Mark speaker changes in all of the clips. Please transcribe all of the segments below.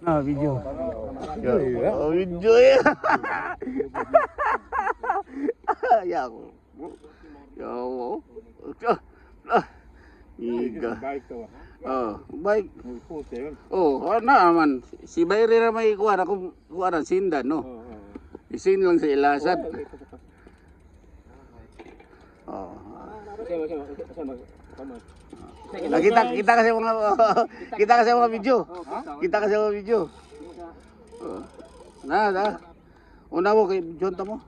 Speaker 1: Ah, video. Oh, video ya. Ya ako. Ya ako. Iga. Oh, baik. Oh, na man. Si Bayri na may kuha na kung kuha na sindan, no? Isin lang sa ilasan. Oh. Kita kasi mga video. Kita kasi mga video. Na. Una mo kay Jonta mo.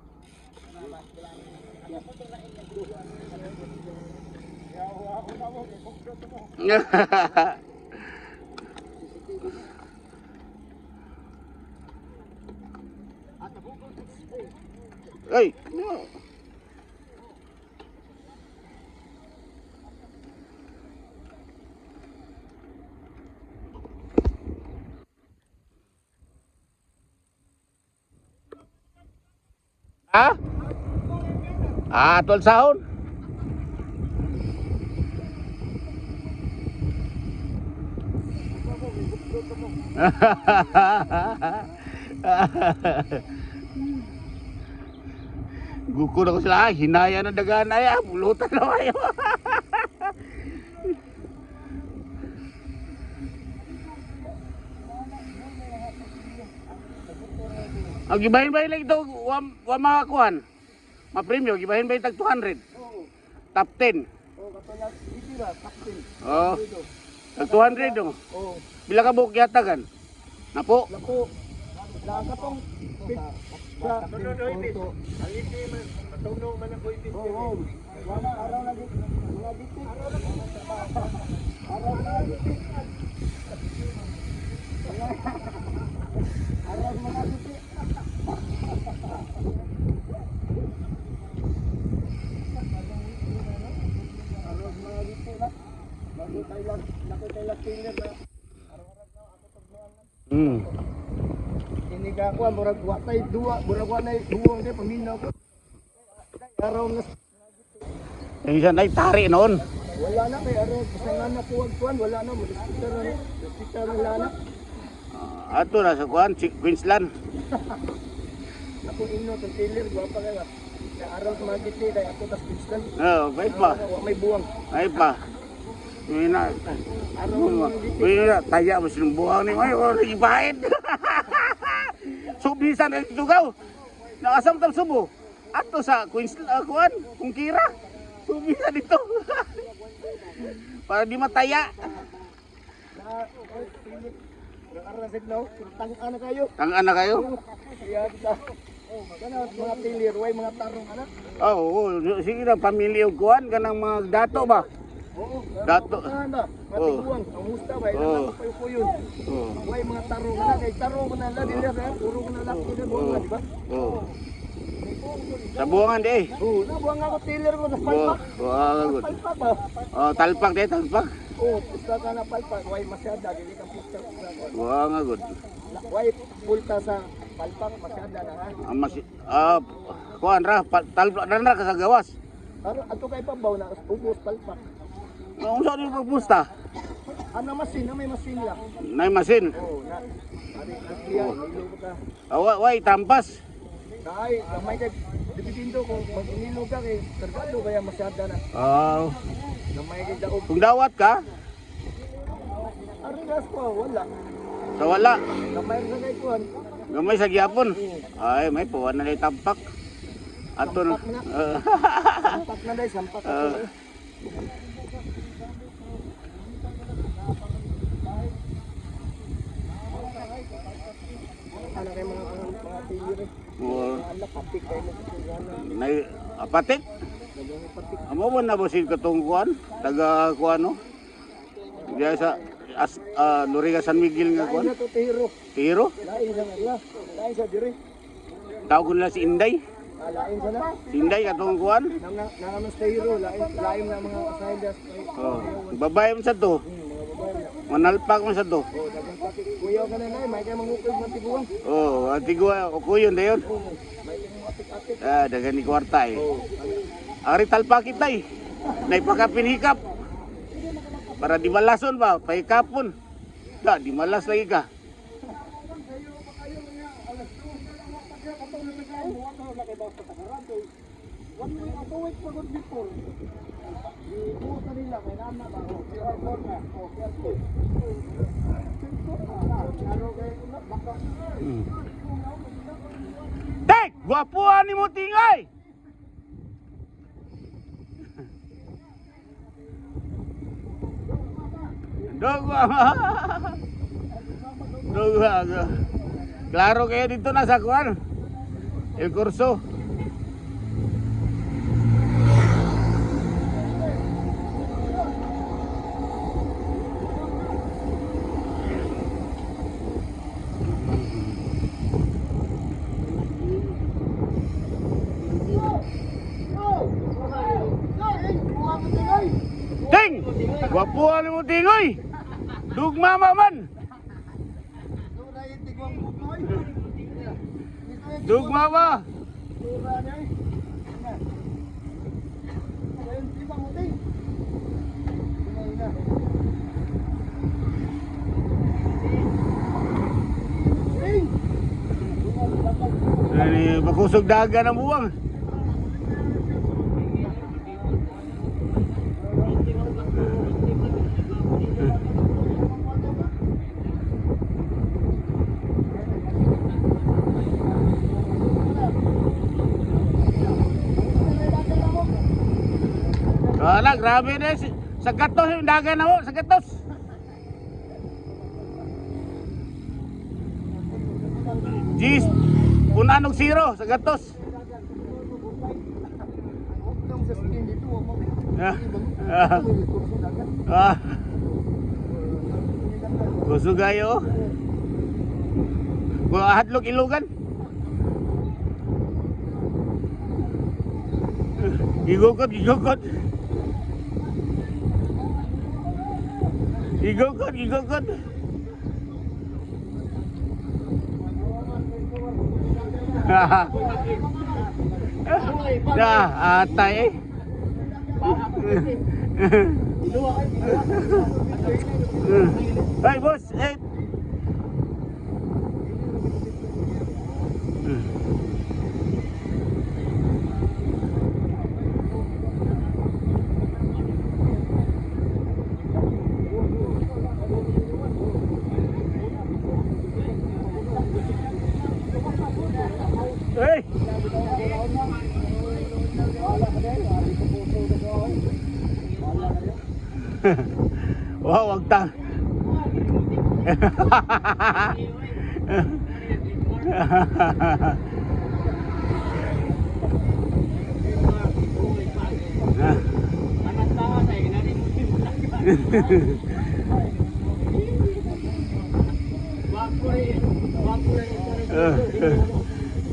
Speaker 1: Hey. Ah? Ah, tol sahon. Guko na ko sila, hinaya na dagaan na ya, pulutan na kayo. Ang gibahin-bahin lang ito, wa mga kuhan. Ma-premium, gibahin-bahin tag 200. Top 10. Oh, tag 200 oh. Bila ka buhok yatagan? Napo?
Speaker 2: Napo. Nakatong sa tuno. Ang iti man, matunog man ako iti. Oo. Wala araw lagi. Wala dito. Araw lagi. Araw mga dito. Araw mga dito na. Bago tayo lang tiller na. Araw-araw na ako tagbuan lang. Ini ka ako murag wa tay duwa, murag wa nay duwang day paminaw ko. Araw na.
Speaker 1: Yung isa na tari noon.
Speaker 2: Wala na kay araw pasangan na kuwan, wala na hospital wala na.
Speaker 1: Ato na sa kuan, Queensland.
Speaker 2: Ako ino tong tiller wa pa kaya. Araw sa mga gitli kay ako tas Queensland.
Speaker 1: Oh, may pa.
Speaker 2: Wa may buwang.
Speaker 1: Ay pa. Mina. Mina taya mo silang buwang ni may wala ibahin. Subisan na dito gaw. Nakasam tam subo. Ato sa Queensland kuan, kung kira. Subisan dito. Para di mataya.
Speaker 2: Nakaransit na tang-an na kayo.
Speaker 1: Tang-an na kayo?
Speaker 2: Iya kita. Kana mga tiller way mga tarong ana.
Speaker 1: Oo, sige na pamilya og kuan kanang mga dato ba?
Speaker 2: Oo,
Speaker 1: dato.
Speaker 2: Matiguang, ang musta ba? Ilan pa po yun. Way mga tarong na, kay tarong na lang dili ra, puro na lang dili mo di ba?
Speaker 1: Oo. Sa buwangan di eh.
Speaker 2: Oo, nabuang ako tiller ko sa palpak.
Speaker 1: Oo, good.
Speaker 2: Palpak ba?
Speaker 1: Oh, talpak di, talpak.
Speaker 2: Oo, pusta ka na palpak, way masyada dili ka pusta.
Speaker 1: Buwangan good.
Speaker 2: Way pulta sa palpak masyada na ha.
Speaker 1: Kuan ra, talpak na ka sa gawas.
Speaker 2: Ato kay pabaw na ubos palpak.
Speaker 1: Ang sa ni pagpusta?
Speaker 2: Ano masin, na may masin lang.
Speaker 1: Nay masin.
Speaker 2: Oo, na. Ari kliyan, nilog ka.
Speaker 1: Way tampas.
Speaker 2: Kay, may kay dipinto kung pag inilog ka kay kargado kaya masyada na.
Speaker 1: Oh.
Speaker 2: Gamay kay daog.
Speaker 1: Kung dawat ka?
Speaker 2: Arigas ko, wala.
Speaker 1: Sa wala.
Speaker 2: Gamay sa kay kuan.
Speaker 1: Gamay sa gyapon. Ay, may puwan na ni tampak. Ato na.
Speaker 2: Sampak na dai, sampak ako. Ano kay mga tiller eh. Ala patik kay mo
Speaker 1: Nay apatik. Amo man na bosin katong kuan, taga kuan no. Diya sa Loriga San Miguel nga kuan.
Speaker 2: Ano to tiro?
Speaker 1: Tiro?
Speaker 2: Lain sa ala. Lain sa dire.
Speaker 1: Tawag nila si Inday.
Speaker 2: Lain sa na.
Speaker 1: Si Inday katong kuan.
Speaker 2: Nang tiro, lain na mga kasaydas.
Speaker 1: Oh, babae man sa to. Manalpak man sa to.
Speaker 2: Oh, dagang patik. Kuya ka na may kay mangukod man tiguang.
Speaker 1: Oh, atigwa ko yun dayon.
Speaker 2: May kay atik-atik.
Speaker 1: Dagan ni kwarta eh.
Speaker 2: Oh.
Speaker 1: Ari talpak kitay. Nay pakapinhikap. Para di balason ba, pahikapon. Di malas lagi ka. Dek, guwapuan ni mo tingay. Dogwa. Dogwa. Klaro kayo dito na sa kuan. El Corso. Ting! Guwapuan ni mo tingoy. Dugma man. Dugma ba? Ini bakusog dagan ang buwang. Wala, grabe na. Sa gatos yung dagan na mo, sa gatos. Jeez, punanog zero sa gatos. Gusto gayo. Hadlok ilugan. Igukot. Igukot. Dah, atay. Hey, boss. Hey. Hey! Wow, wag ta.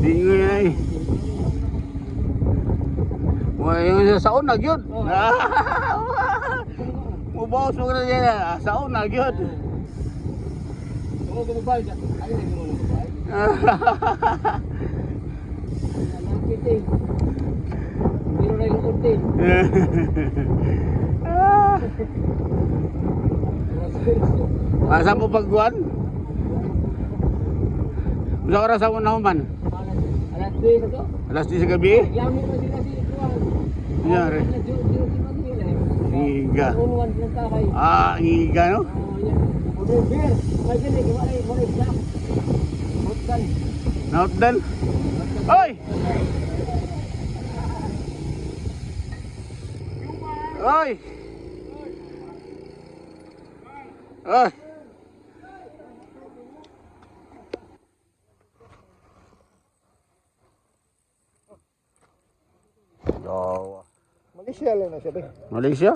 Speaker 1: Tingnan ay. Wah, yung saon na gyud. Mubaos mo na diyan. Saon na gyud.
Speaker 2: Oo, gumabay ka. Ayun na gumabay. Pero na yung kunti.
Speaker 1: Asa mo pagkuhan? Sa oras sa una man?
Speaker 2: Alas 2 sa to?
Speaker 1: Alas 10 sa gabi?
Speaker 2: Yami mo sila si Kuan.
Speaker 1: Yari. Iga. Ah, iga no?
Speaker 2: Udah bir, may gini gimana mo exam? Hotdan.
Speaker 1: Hotdan. Oy! Oy! Oy! Jawa.
Speaker 2: Malaysia lang na siya ba?
Speaker 1: Malaysia?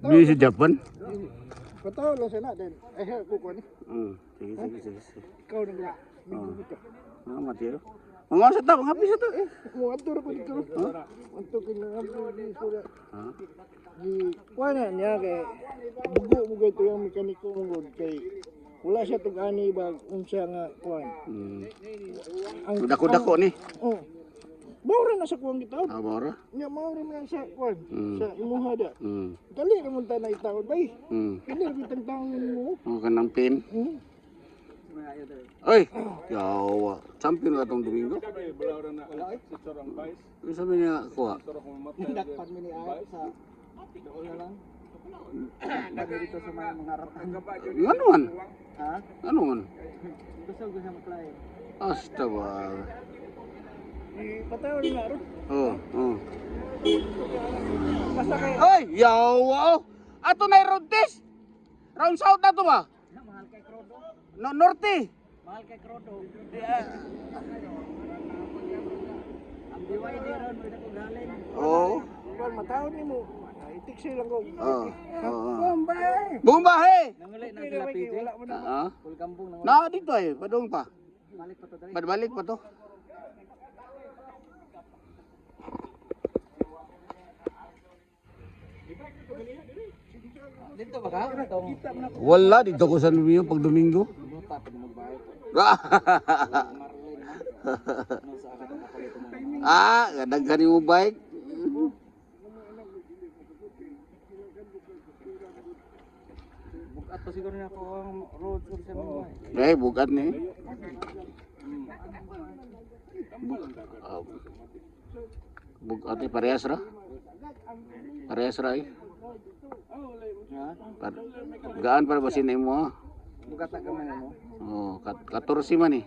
Speaker 1: Di sa Japan?
Speaker 2: Pataw lang siya na din. Ay, kukuha ni.
Speaker 1: Sige.
Speaker 2: Ikaw na ba? Minggu ka.
Speaker 1: Mati ya. Mga sa ta, mga pisa to.
Speaker 2: Mo atur ko dito. Untuk kinangampo di sura. Di kuha na niya kay bugo ito yung mekaniko mong kay wala siya tug-ani ba unsa nga kuan.
Speaker 1: Dako-dako ni.
Speaker 2: Oh. Maura na sa kuwang itaon.
Speaker 1: Ah, mora?
Speaker 2: Nya maura na sa kuwan.
Speaker 1: Mm.
Speaker 2: Sa imuha da.
Speaker 1: Hmm.
Speaker 2: Dali naman tayo na itaon bay.
Speaker 1: Hmm.
Speaker 2: Hindi naman itang taon mo.
Speaker 1: Ang kanang pin.
Speaker 2: Hmm.
Speaker 1: Ay, yawa. Champion ka tong Domingo. Ano sabi niya kuha?
Speaker 2: Dakpan mo ni Ay sa doon na lang. Lagi dito sa mga ratan.
Speaker 1: Ano man?
Speaker 2: Ha?
Speaker 1: Ano man?
Speaker 2: Gusto ko sa maklay.
Speaker 1: Asta ba?
Speaker 2: Ipatawa ni Naro.
Speaker 1: Oh, oh.
Speaker 2: Basta kay
Speaker 1: Ay, yawa. Oh. Ato na road test. Round south na to ba?
Speaker 2: mahal kay Krodo.
Speaker 1: No, norte.
Speaker 2: Mahal kay Krodo. Ang diway di ron mo ko galing.
Speaker 1: Oh.
Speaker 2: Well, matawon ni mo. Itik siya lang ko.
Speaker 1: Oh. Oh.
Speaker 2: Bombay.
Speaker 1: Bumbahe.
Speaker 2: Nanguli na sila PJ. Wala mo na.
Speaker 1: Ah.
Speaker 2: Full kambong nanguli.
Speaker 1: Na dito eh, padung pa.
Speaker 2: Balik pa to dali.
Speaker 1: Balik pa to.
Speaker 2: Dito ba ka? Itong
Speaker 1: Wala dito ko sa Domingo pag Domingo.
Speaker 2: buta pa mo bahay.
Speaker 1: Ah, kadang kani mo bike.
Speaker 2: Bukat pa siguro na ako ang road ko sa mga bahay.
Speaker 1: Eh, bukat ni. Bukat ni parehas ra. Parehas ra eh.
Speaker 2: Ha?
Speaker 1: Gaan para basin na mo.
Speaker 2: Bukat na gamay mo.
Speaker 1: Oh, 14 man eh.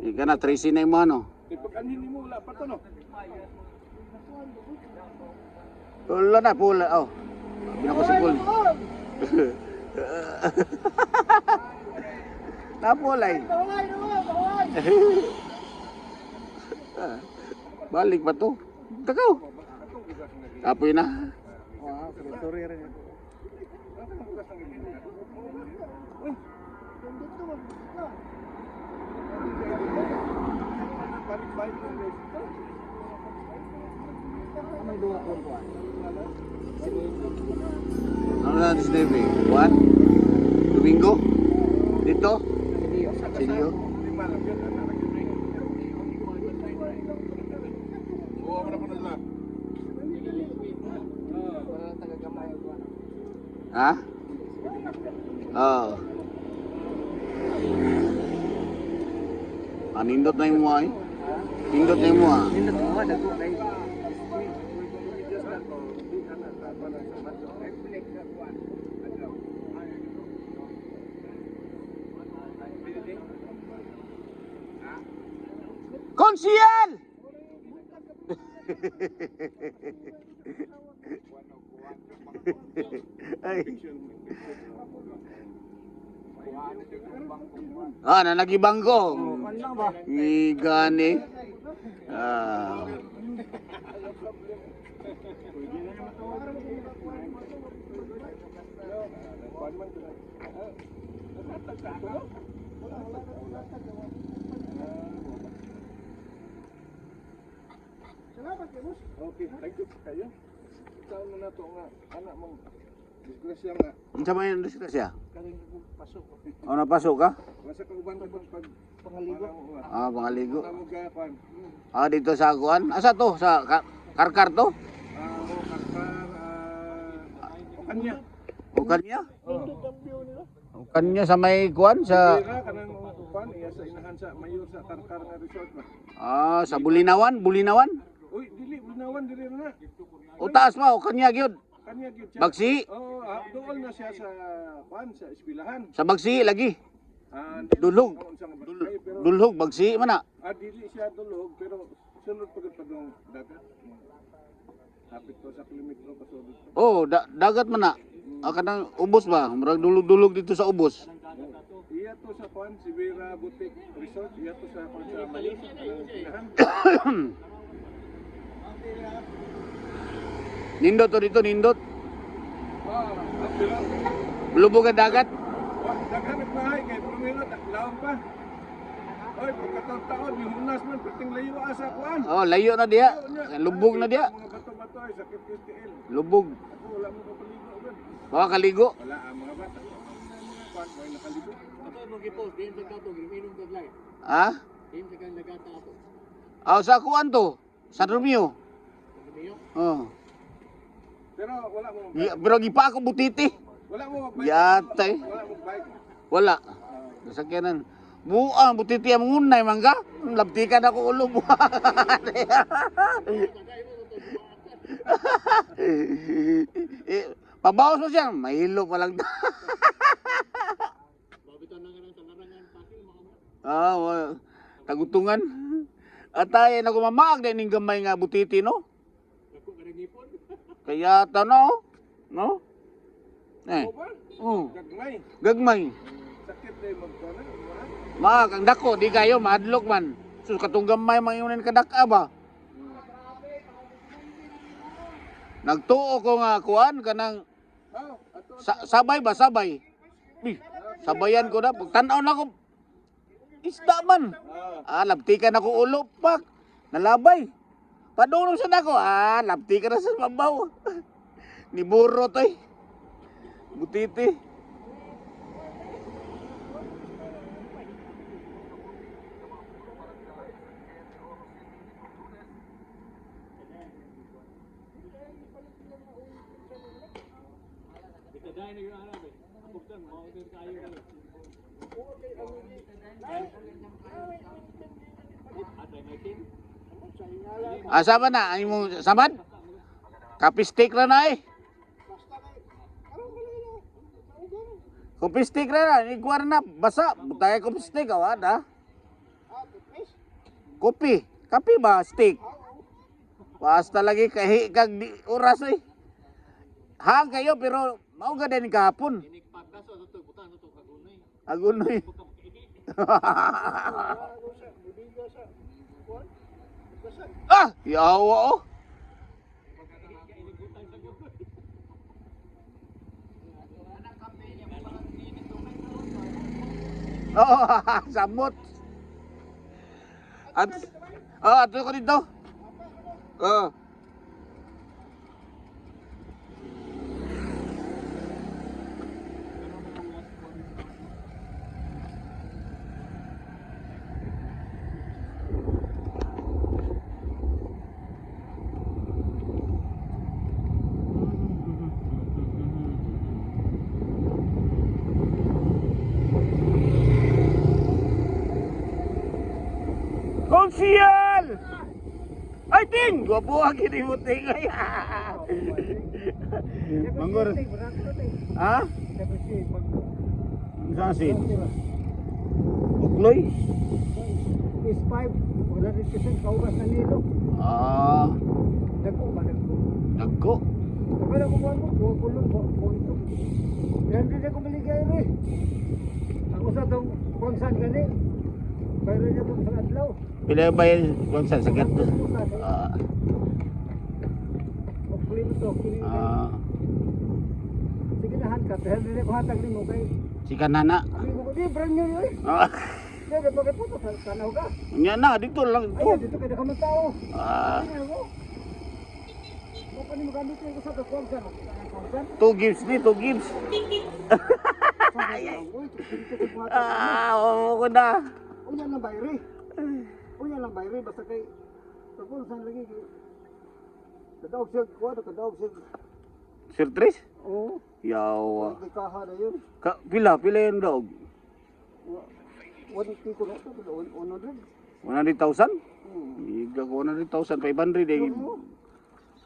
Speaker 1: Ika na 13 na mo ano.
Speaker 2: Pag-anhin mo wala pa to no.
Speaker 1: Pula na pula. Oh. Binakusikol. Napulay. Balik pa to. Takaw. Apoy na.
Speaker 2: Wow, sorry rin. May dua ko po.
Speaker 1: Ano na si Neve? Juan? Domingo? Dito? Sinyo? Ha? Oo. Nindot na yung mga eh. Nindot na yung mga.
Speaker 2: Nindot mo dago kay
Speaker 1: Konsyel! Ay. Ah, nanagibangko. Igani. Ah.
Speaker 2: Okay, thank you kayo. Saan mo na to nga anak mong disgrasya nga
Speaker 1: Unsa man yung disgrasya?
Speaker 2: kaling pasok.
Speaker 1: O napasok ka?
Speaker 2: Basta ka uban ka pag pangaligo.
Speaker 1: Ah, pangaligo.
Speaker 2: Ano mo gapan?
Speaker 1: Ah, dito sa kuan. Asa to? Sa karkar to?
Speaker 2: O kakar o kanya.
Speaker 1: O kanya?
Speaker 2: Oh.
Speaker 1: O kanya sa may kuan sa
Speaker 2: Pira kanang upan iya sa inahan sa mayor sa karkar nga resort ba.
Speaker 1: ah sa Bulinawan, Bulinawan.
Speaker 2: Uy, dili binawan dili na.
Speaker 1: O taas pa o kanya gyud.
Speaker 2: Kanya gyud siya.
Speaker 1: Bagsi.
Speaker 2: Oh, doon na siya sa kuan sa eskwelahan.
Speaker 1: Sa Bagsi lagi.
Speaker 2: Ah,
Speaker 1: Dulhog.
Speaker 2: pero
Speaker 1: Dulhog Bagsi man na.
Speaker 2: dili siya dulhog pero sunod pagod pa dong dagat. Hapit ko sa kilometro pasod dito.
Speaker 1: Oh, dagat man na. Ah, kanang ubos ba? Murag dulog-dulog dito sa ubos.
Speaker 2: Iya to sa kuan Sibera Boutique Resort, iya to sa kuan sa Mayor. Eskwelahan.
Speaker 1: Nindot to dito, nindot.
Speaker 2: Pero
Speaker 1: Lubog ang dagat.
Speaker 2: daghanap bahay kay Brumelo laom pa. Oy, pagkataon yung hunas man perting layo asa kuan.
Speaker 1: Oh, layo na diya. Lubog na diya.
Speaker 2: Mga bato-bato ay sakit STL.
Speaker 1: Lubog.
Speaker 2: Ako wala mo kapaligo agad.
Speaker 1: Baka kaligo.
Speaker 2: Wala ang mga bata. Kuan mo nakaligo.
Speaker 3: Ako mo gipost din sa kato, giminom sa live.
Speaker 1: Ha?
Speaker 3: Din sa kan nagata ako.
Speaker 1: Sa kuan to. San Romeo. Oh.
Speaker 2: Pero wala mo.
Speaker 1: Pero gipa ako butiti.
Speaker 2: Wala mo magbike.
Speaker 1: Yatay.
Speaker 2: Wala mo bike.
Speaker 1: Wala. Nasakyanan. Buang butiti ang unay mangga. Labtikan ako ulo buang. Pabawas mo siya. Mahilo pa lang. Tagutungan. At tayo na kumamaag na ining gamay nga butiti, no? Kaya no? No?
Speaker 2: Gagmay.
Speaker 1: Gagmay.
Speaker 2: Sakit na yung magkana.
Speaker 1: Maag, ang dako, di kayo, mahadlok man. So, katong gamay, mangyunan kadaka ba? Nagtuo ko nga, kuan, kanang, sabay ba, sabay? Sabayan ko na, pagtanaw na ko, isda man. Labtikan ako ulo, pak. Nalabay. Padulong sa nako, labtikan na sa mabaw. Ni burro to butiti. Sama na, ay mo samad? Kapistik ra na Kapistik ra na, iguar na, basa. Butaya kapistik, awad ha? Kopi, kapi ba, stick? Basta lagi kahi kag oras Hang kayo pero mao ga din kahapon. Agunoy. Yawa oh. Samot. Ato ko dito. Konsyal! Ay, ting! Gwapo ang kinimuting ay. Manggor. Ha? Saan sin? Ukloy?
Speaker 2: Is 5, 100% kaugas na nilo.
Speaker 1: Dagko.
Speaker 2: Kaya ko mo, kulong po ito. Yan din ako maligay rin. Ako sa itong konsan gani. Pero niya itong sa adlaw.
Speaker 1: Pila ba yun kung saan sagat?
Speaker 2: Hopefully mo to. Sige na hangkat. Dahil nila ko hatag ni mo kay.
Speaker 1: Si kanana.
Speaker 2: Abi mo ko, di, brand new yun. Dahil bakit po ito, tanaw ka.
Speaker 1: Yan na, dito lang ito.
Speaker 2: Ayan, dito kayo nakamang tao. Ayan mo. Baka ni magamit yung sa itong konsan.
Speaker 1: 2 gives ni, 2 gives. Oo ko na.
Speaker 2: Unya lang bayri. Unya lang bayri basta kay tapos saan lagi kay kadaog siya kuwado kadaog siya.
Speaker 1: Sir Tres?
Speaker 2: Oo.
Speaker 1: Yawa.
Speaker 2: Kay kaha na yun.
Speaker 1: Pila yung dog?
Speaker 2: 1 ko na ito, 100.
Speaker 1: 100,000? Iga ko 100,000, 500 eh.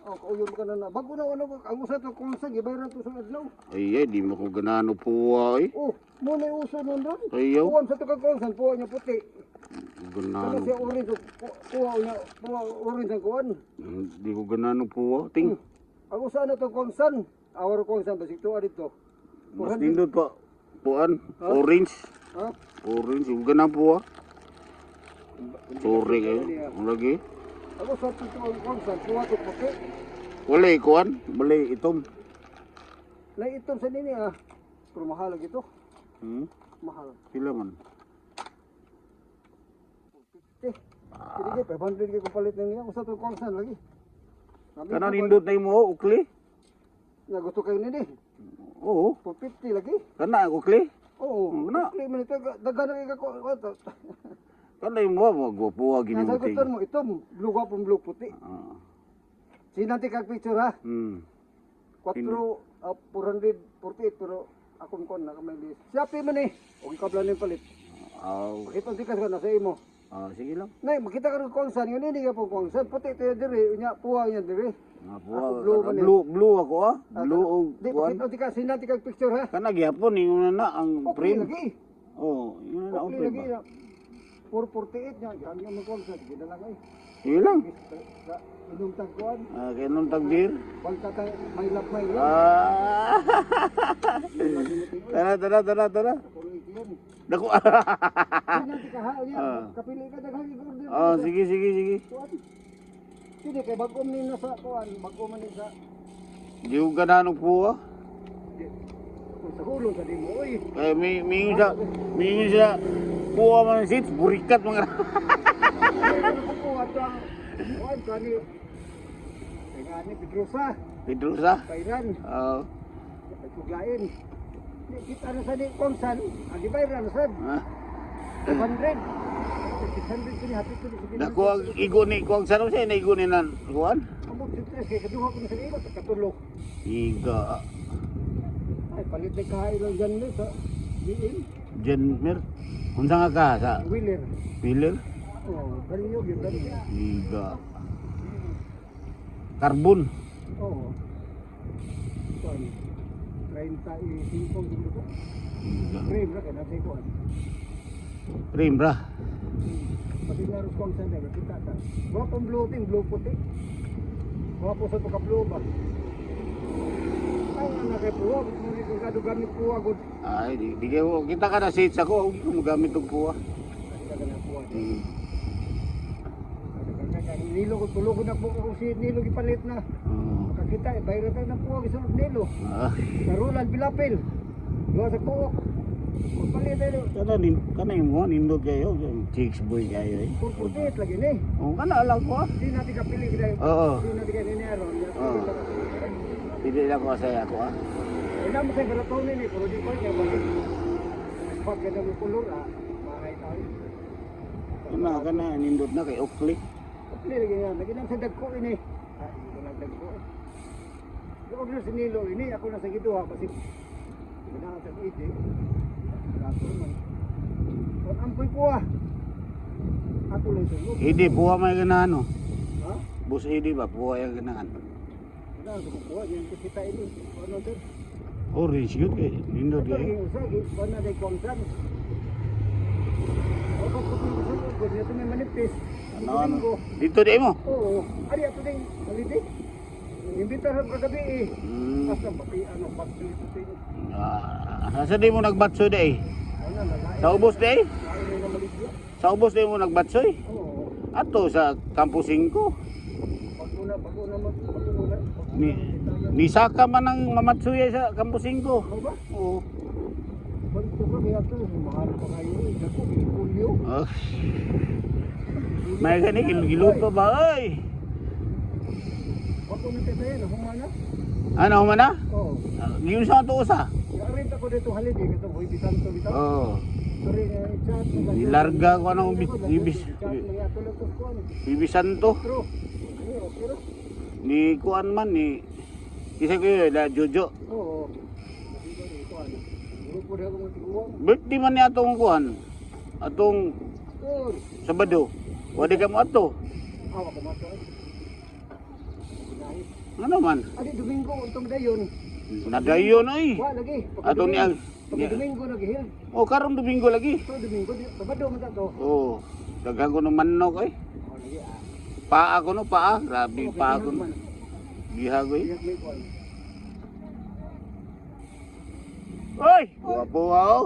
Speaker 2: Uyun ka na na. Bago na ang usa to kung sa gibayran to sa adlaw.
Speaker 1: Ay, di mo ko ganano po ay.
Speaker 2: Muna yung uso nun doon.
Speaker 1: Ayaw.
Speaker 2: Kuwan sa tukag-konsan, puwa niya puti. Ano
Speaker 1: Ganano.
Speaker 2: siya orange, puwa niya, orange ang kuwan.
Speaker 1: Di ko ganano po ting.
Speaker 2: Ako sa ano itong konsan, awar konsan, basik to dito.
Speaker 1: Mas nindot pa. Puan, orange.
Speaker 2: Ha?
Speaker 1: Orange, yung ganang po Sorry kayo. Ang lagi.
Speaker 2: Ako sa itong konsan, puwa to puti.
Speaker 1: Wala kuan, wala itom.
Speaker 2: Na itom sa nini pero mahal lagi ito. Mahal.
Speaker 1: Pila man.
Speaker 2: Sige, 500 kayo palit na niya. Ako sa itong konsan lagi.
Speaker 1: Kanan nindot na mo, ukli?
Speaker 2: Nagusto kayo nini.
Speaker 1: Oo.
Speaker 2: 450 lagi.
Speaker 1: Kana, ukli?
Speaker 2: Oo.
Speaker 1: Kana.
Speaker 2: Ukli man ito. Dagan na kayo.
Speaker 1: Kanay mo magwapuha gini mo
Speaker 2: Nasa gusto mo ito, blue ka pong blue puti. Sinanti kag picture ha. 448 pero akong kon na kamay list. Siya man eh. Og kablan ni palit. Pakita di ka na sa imo.
Speaker 1: Sige lang.
Speaker 2: Nay, makita ka ron kongsan, yun hindi ka pong kongsan. Puti to diri, unya puwa niya diri.
Speaker 1: Blue ako Blue og
Speaker 2: Di pakita di ka sinanti kag picture ha.
Speaker 1: kana gyapon yun na ang
Speaker 2: Okay
Speaker 1: frame.
Speaker 2: lagi.
Speaker 1: Yun na ang
Speaker 2: Okay
Speaker 1: frame.
Speaker 2: lagi. 448 niya, gani mo kongsan, gina lang ay.
Speaker 1: Sige lang.
Speaker 2: Sa inong tagkuan,
Speaker 1: Kaya nung tagdir.
Speaker 2: bangka ta may lap.
Speaker 1: Tara. Dako.
Speaker 2: Sinanti ka ha, unya, kapili ka daghang order.
Speaker 1: Sige.
Speaker 2: Sige kay bagom ni nasa kuan, bagom man ni sa
Speaker 1: Di ko gananong puwa.
Speaker 2: sa hulong sa dimo oy.
Speaker 1: Kaya mingon siya puwa man seats, burikat mga.
Speaker 2: Ano ko ato ang kuan kani. Kani
Speaker 1: Pedrosa.
Speaker 2: Bayran,
Speaker 1: Oo.
Speaker 2: ay tuglain. Kita na sa di kongsan, ang bayran na sad. 500. 600 kini hapit ko sa
Speaker 1: Dako ang igo ni kuang sano siya na igo ni nan kuan.
Speaker 2: Amo siyempre kay kaduha ko na sa ilo katulog.
Speaker 1: Iga
Speaker 2: Ay palit na kahay lang dyan ni sa diin.
Speaker 1: Jenmer. Unsa nga ka sa
Speaker 2: Wheeler.
Speaker 1: Wheeler?
Speaker 2: Oh, kanyo gyud dali.
Speaker 1: Iga. Carbon.
Speaker 2: Oh. Kuan. 35 dito ko.
Speaker 1: Iga.
Speaker 2: Frame ra kana sa kuan.
Speaker 1: Frame ra.
Speaker 2: Pati nga ros kong sana kita ta. Wa pang blue puti. Wa po sa pagka-blue ba. Ay na kay puwa, mo kung kado gamit puwa gud.
Speaker 1: Ay di ko kita ka na seats ako, hindi ko magamit og puwa.
Speaker 2: Kada na puwa. Nilo ko tulog na po kung si Nilo gipalit na. Makakita bayran ta na puwa gisulod Nilo. Karulan pilapil. Duha sa kuok. Palit tayo.
Speaker 1: Kana yung mga nindot kayo, chicks boy kayo eh.
Speaker 2: Purputit lagi ni.
Speaker 1: Kana lang ko.
Speaker 2: Di natin kapili kita.
Speaker 1: Oo.
Speaker 2: Di natin kaya ninero.
Speaker 1: Hindi lang ko saya ako
Speaker 2: Ilan mo sa baraton ni pero di ko niya balik. Pag ganda mo kulor mahay tayo.
Speaker 1: Kana nindot na kay Oakley.
Speaker 2: Kapili lagi nga. Naginam sa dagko ini. Hindi ko nagdagko. Yung order si Nilo ini ako na sa giduha kasi ganahan sa iti. Kaso man. Kung ampoy po ako lang sulog.
Speaker 1: Hindi puwa may ganahan no.
Speaker 2: Ha?
Speaker 1: Bus hindi ba puwa yung ganahan.
Speaker 2: Ganahan sa kukuha. Yan kita ini. Ano sir?
Speaker 1: Orange yun kay nindot
Speaker 2: Ito
Speaker 1: kayo.
Speaker 2: yung usa. Kung na day kongsan. O kung puting ko sa lugod. Ito may manipis.
Speaker 1: Ano? Dito di mo.
Speaker 2: Oo. Ari ato din. Haliti. Imbitar sa kagabi eh. Basta pati ano. Pati
Speaker 1: Asa di mo nagbatso di?
Speaker 2: ano lalaki.
Speaker 1: Sa ubos di?
Speaker 2: Lain na maligya.
Speaker 1: Sa ubos di mo nagbatsoy?
Speaker 2: Oo.
Speaker 1: Ato sa Campo 5.
Speaker 2: Paguna matulungan.
Speaker 1: Ni saka man ang mamatsuya sa Campo 5.
Speaker 2: Ano ba?
Speaker 1: Oo.
Speaker 2: Banto ka kaya ito. Mahal pa kayo eh. Dako. Pinipulyo.
Speaker 1: May gani giluto ba oy?
Speaker 2: Pagko na tayo na humana.
Speaker 1: Ano man na?
Speaker 2: Oo.
Speaker 1: Giun sa to usa.
Speaker 2: Yarin ako dito halidi. Ito boy. Bitanto.
Speaker 1: Oo.
Speaker 2: Sorry chat.
Speaker 1: Nilarga ko anong bibisan to.
Speaker 2: True. Pero
Speaker 1: Ni kuan man ni isa ko yun, la Jojo.
Speaker 2: oo. Grupo na akong tiguan.
Speaker 1: Birthday man ni atong kuan. Atong
Speaker 2: Good.
Speaker 1: Sabado. Wadi ka mo ato.
Speaker 2: Awa ko mato.
Speaker 1: Ano man?
Speaker 2: Adi Domingo untong dayon.
Speaker 1: Nadayon oy.
Speaker 2: Wa lagi.
Speaker 1: Ato ni ang
Speaker 2: Pag Domingo nagihil.
Speaker 1: oh karon Domingo lagi.
Speaker 2: So Domingo di Sabado man to.
Speaker 1: Oh, daghan ko ng manok oy.
Speaker 2: Oh lagi
Speaker 1: Paa ko no, paa. Grabe paa ko. Gihag oy.
Speaker 2: Iyag may kon.
Speaker 1: Oy, guwapo wow.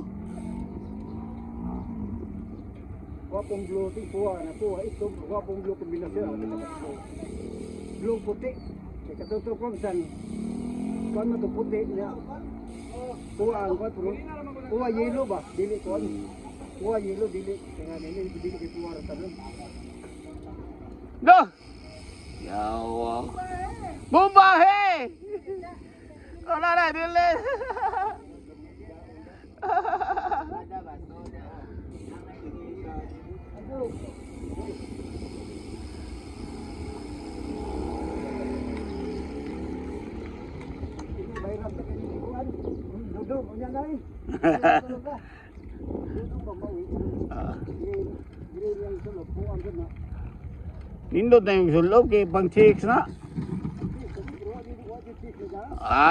Speaker 2: Wa pong blue ting puwa na puwa ito. Wa pong blue kombinasyon. Blue puti. Kaya katutok kong san. Kuan mo to puti niya. Puwa ang kuan pero puwa yellow ba? Dili kuan. Puwa yellow dili. Kaya nili dili kay puwa ra tanon.
Speaker 1: Do. Yawa. Bumbahe. Wala na dili.
Speaker 2: Bayram sa kanikuan. Dudong, unya na eh. Dudong ba mawi? Gire yang sulod po ang gana.
Speaker 1: Nindot na yung sulog kay pang chicks na.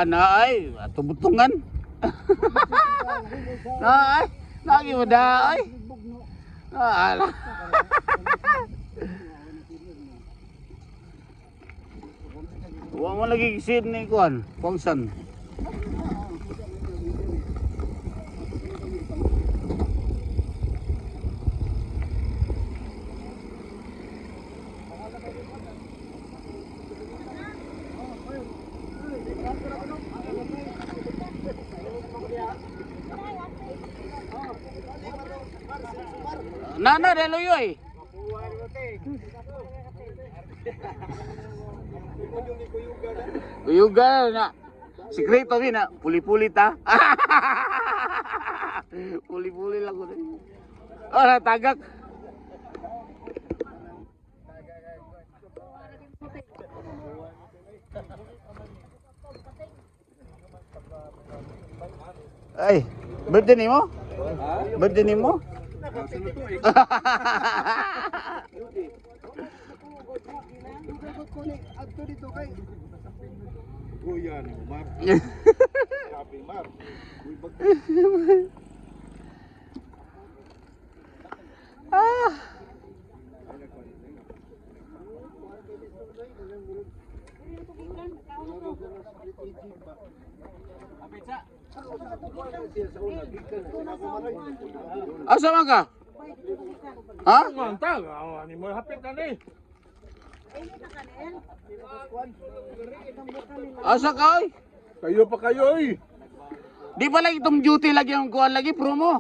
Speaker 1: Na ay, tubutungan. Na ay, lagi mo da ay. Ala. Wa mo lagi kisid ni kuan, Kwangsan. Nana deloyoy. Kuyuga na. Sikreto din na. Puli-puli ta. Puli-puli lang ko din. Oh, natagak. Ay, birthday ni mo? Birthday ni mo?
Speaker 2: Goyan, Mar. Sabi Mar.
Speaker 1: Ah. Asa man ka? Ha?
Speaker 3: Mantag, ani mo hapit na ni.
Speaker 1: Asa ka oy?
Speaker 3: Kayo pa kayo eh.
Speaker 1: Di ba lagi itong duty lagi yung kuhan lagi promo?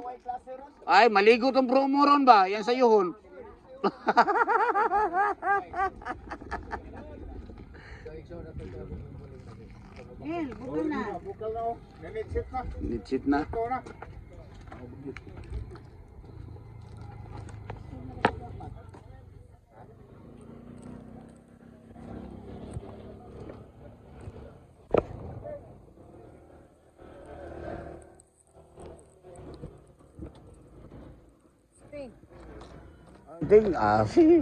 Speaker 1: Ay, maligo tong promo ron ba? Yan sa yuhon.
Speaker 2: Bukal na oh. Nanitsit na.
Speaker 1: Nitsit na.
Speaker 2: Ito na.
Speaker 1: Ting asi.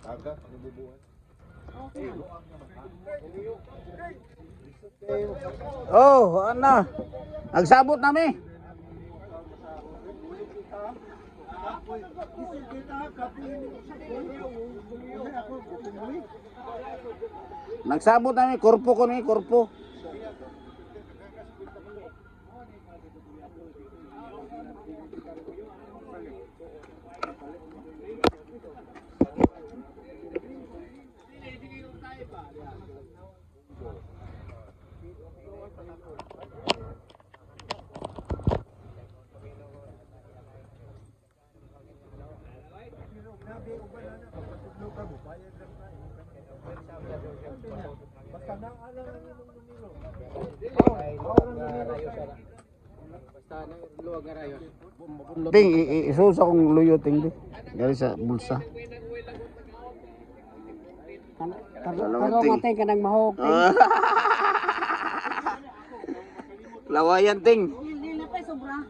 Speaker 2: Aga, nibubuhan.
Speaker 1: Oh, ana. Nagsabot nami. Nagsabot nami korpo ko ni korpo. Ting, isuot sa kong luyo ting di. Dari sa bulsa.
Speaker 4: Pero matay ka nang mahok.
Speaker 1: Lawayan ting.
Speaker 4: Hindi na pa sobra.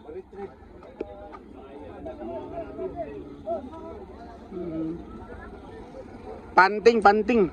Speaker 1: Panting, panting.